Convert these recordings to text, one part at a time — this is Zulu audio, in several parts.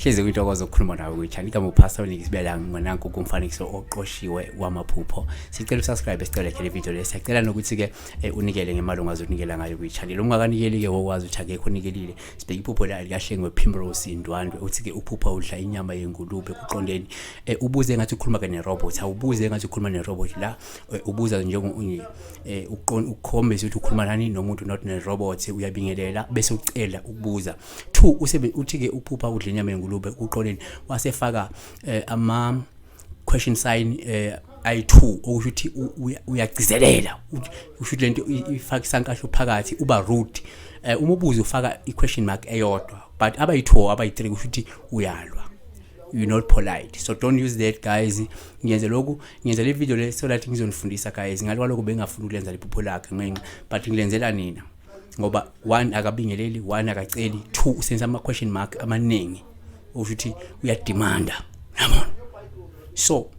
Hleze kwintokozo ukukhuluma nawe kwithani igama uPastor Nikisibela ngonanku kumfanekiso oqoshiwe wamaphupho. Sicela usubscribe sicela le video le. Siyacela nokuthi ke unikele ngemali ongazonikela ngayo kwi-channel. Ungakanikeli ke wokwazi ukuthi akekho unikelile. Sibheke iphupho la likahlengwe Primrose Indwandwe uthi ke uphupha udla inyama yengulube kuqondeni. Ubuze ngathi ukhuluma ke nerobot. Awubuze ngathi ukhuluma nerobot la. Ubuza ukhombisa ukuthi ukhuluma nani nomuntu not nerobot uyabingelela bese ucela ukubuza. 2 uthi ke uphupha udla inyama yengulube uqoleni wasefaka ama question sign i2 ukuthi uyagcizelela ukuthi lento ifaka isankahlo phakathi uba rude. Uma ubuza ufaka i-question mark eyodwa but abayi2 abayi3 ukuthi uyalwa, you're not polite, so don't use that guys. Ngiyenze le video le so that ngizonifundisa guys ngaloko bengafuna ukulenza liphupho lakhe ngenxa but ngilenzela nina ngoba 1 akabingeleli, 1 akaceli, 2 usenza ama question mark amaningi ukuthi uyademanda, yabona. So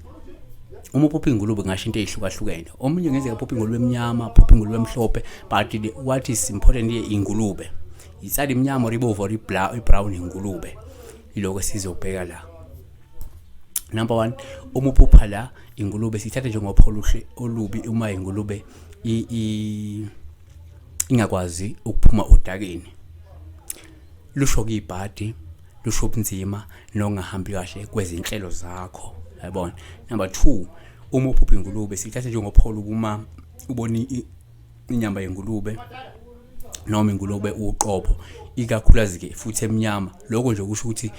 uma uphupha ingulube ngasho into ezihlukahlukene. Omunye ngenzeka uphupha ingulube emnyama, uphupha ingulube emhlophe, but what is important here ingulube isali emnyama ribomvu or ibrown ingulube iloko sizobheka la. Number 1, uma uphupha la ingulube sithatha njengopholo olubi uma ingulube ingakwazi ukuphuma odakeni, lusho kuyibhadi, lusho ubunzima nongahambi kahle kwezinhlelo zakho, yabona. Number 2, uma uphupha ingulube sithatha njengopholo uma ubona inyama yengulube noma ingulube uqobo ikakhulukazi ke futhi emnyama, lokho nje kusho ukuthi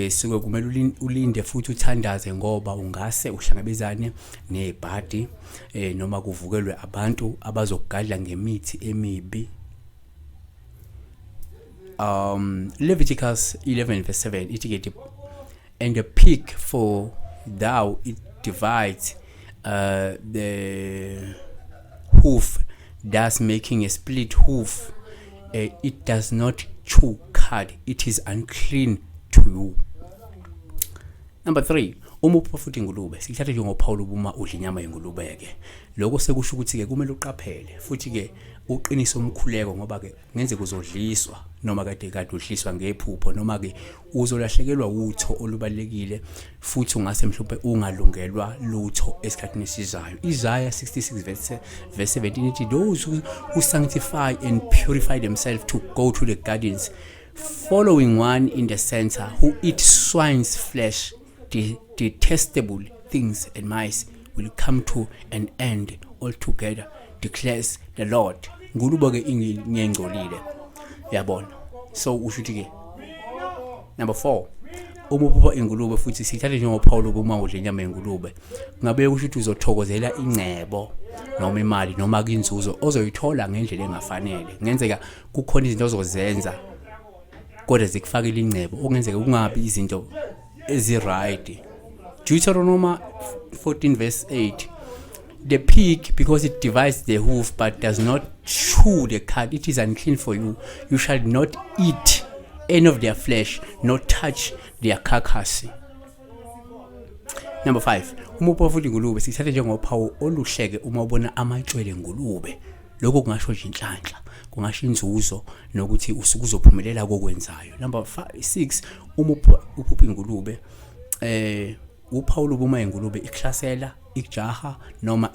suke kumele ulinde futhi uthandaze ngoba ungase uhlangabezane nebhadi noma kuvukelwe abantu abazokugadla ngemithi emibi. Leviticus 11:7 ithi and the pig for thou it divides the hoof, thus making a split hoof. It does not chew cud, it is unclean to you. Number 3, uma uphupha futhi ingulube sithatha njengophawu uma udla inyama yengulube ke. Lokho sekusho ukuthi ke kumele uqaphele futhi ke uqinise umkhuleko ngoba ke ngenze kuzodliswa noma kade udliswa ngephupho noma ke uzolahlekelwa utho olubalekile futhi ungase mhlawumbe ungalungelwa lutho esikhathini esizayo. Isaiah 66:17 ithi those who sanctify and purify themselves to go to the gardens, following one in the center who eat swine's flesh, detestable things and mice will come to an end altogether, declares the Lord. Ngulube ke ingengcolile, yabona. So ushuthi ke number 4, uma uphupha ingulube futhi sithathe njengophawu uma udla inyama yengulube ngabe kusho ukuthi uzothokozela ingcebo noma imali noma inzuzo ozoyithola ngendlela engafanele. Ngenzeka kukhona izinto ozozenza kodwa zikufakile ingcebo okungenzeka kungabi izinto ezi-right. Deuteronomy 14:8 the pig, because it divides the hoof but does not chew the cud, it is unclean for you. You shall not eat any of their flesh, nor touch their carcass. Number 5, uma uphupha futhi ingulube sithathe njengophawu oluhleke uma ubona amantshwele ngulube. Lokho kungasho nje inhlanhla, kungasho inzuzo nokuthi usuku uzophumelela kokwenzayo. Number 6, uma uphupha ingulube uphawu uma ingulube ikhlasela, ikujaha noma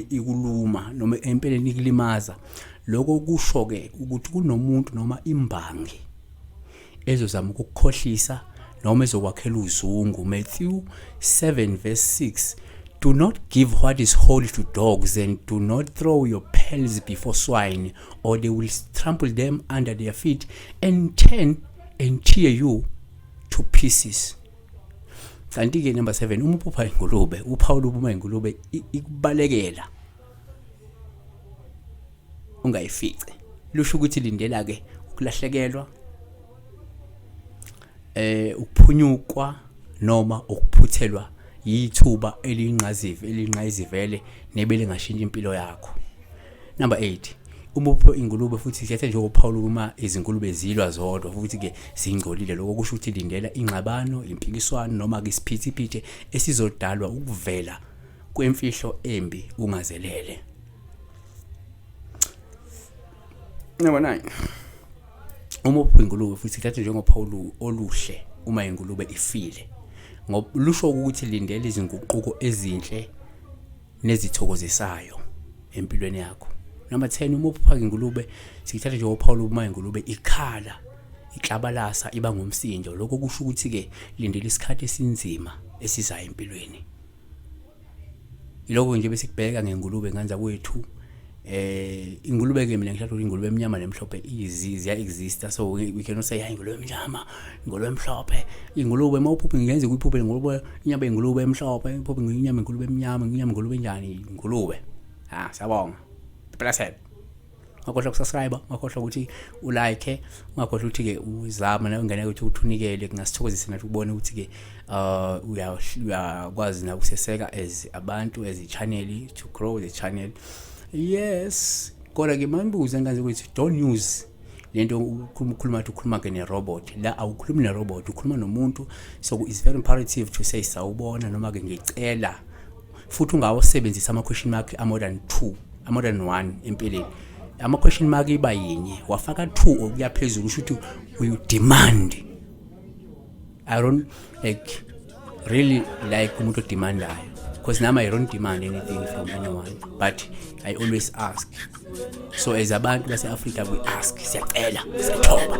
ikuluma noma empeleni ikulimaza. Lokho kusho ke ukuthi kunomuntu noma imbangi ezozama ukukukhohlisa noma ezokwakhela uzungu. Matthew 7:6 do not give what is holy to dogs, and do not throw your pearls before swine, or they will trample them under their feet and turn and tear you to pieces. Kanti ke number 7, uma uphupha ingulube uphawu uma ingulube ikubalekela ungayifice, lusho ukuthi lindela ke ukulahlekelwa, ukuphunyukwa noma ukuphuthelwa yithuba elingqayizivele nebele ngashintsha impilo yakho. Number 8, uma uphupha ingulube futhi sithathe njengophawu uma izingulube zilwa zodwa futhi ke zingcolile. Lokho kusho ukuthi lindela ingxabano, impikiswano noma ke isiphithiphithi esizodalwa ukuvela kwemfihlo embi ungazelele. Number 9. Uma uphupha ingulube futhi ithatha njengophawu oluhle uma ingulube ifile. Ngoba lusho ukuthi lindele izinguquko ezinhle nezithokozisayo empilweni yakho. Number 10. Uma uphupha ingulube sikuthatha njengophawu uma ingulube ikhala, iklabalasa, iba ngumsindo. Lokho kusho ukuthi ke lindele isikhathi esinzima esizayo empilweni. Iloko nje bese kubheka ngengulube nganza kwethu. Ingulube ke mina ngihlathula ingulube emnyama nemhlophe ziya exista, so we cannot say ingulube emnyama, ingulube emhlophe. Ingulube mawuphupha ngenze kuyiphuphe ingulube inyama ingulube emhlophe, iphuphe nginyama ingulube emnyama, nginyama ingulube njani ingulube. Siyabonga. Blessed. Ungakhohlwa ukusubscribe, ungakhohlwa ukuthi ulike, ungakhohlwa ukuthi ke uzama na ungane ukuthi uthunikele kungasithokozisa nathi ukubona ukuthi ke uyakwazi na ukuseseka as abantu as i-channel to grow the channel. Yes, kodwa ke mangibuza nganze ukuthi don't use lento ukhuluma ke ne-robot. La awukhulumi ne-robot, ukhuluma nomuntu. So it's very imperative to say sawubona noma ke ngicela. Futhi ungawusebenzisa ama-question mark more than 1 empilweni. Ama-question mark iba yinye, wafaka 2 okuya phezulu usho ukuthi you demand. I don't really like umuntu odemandayo, because now I don't demand anything from anyone, but I always ask. So as abantu base-Africa we ask, siyacela, siyathoba.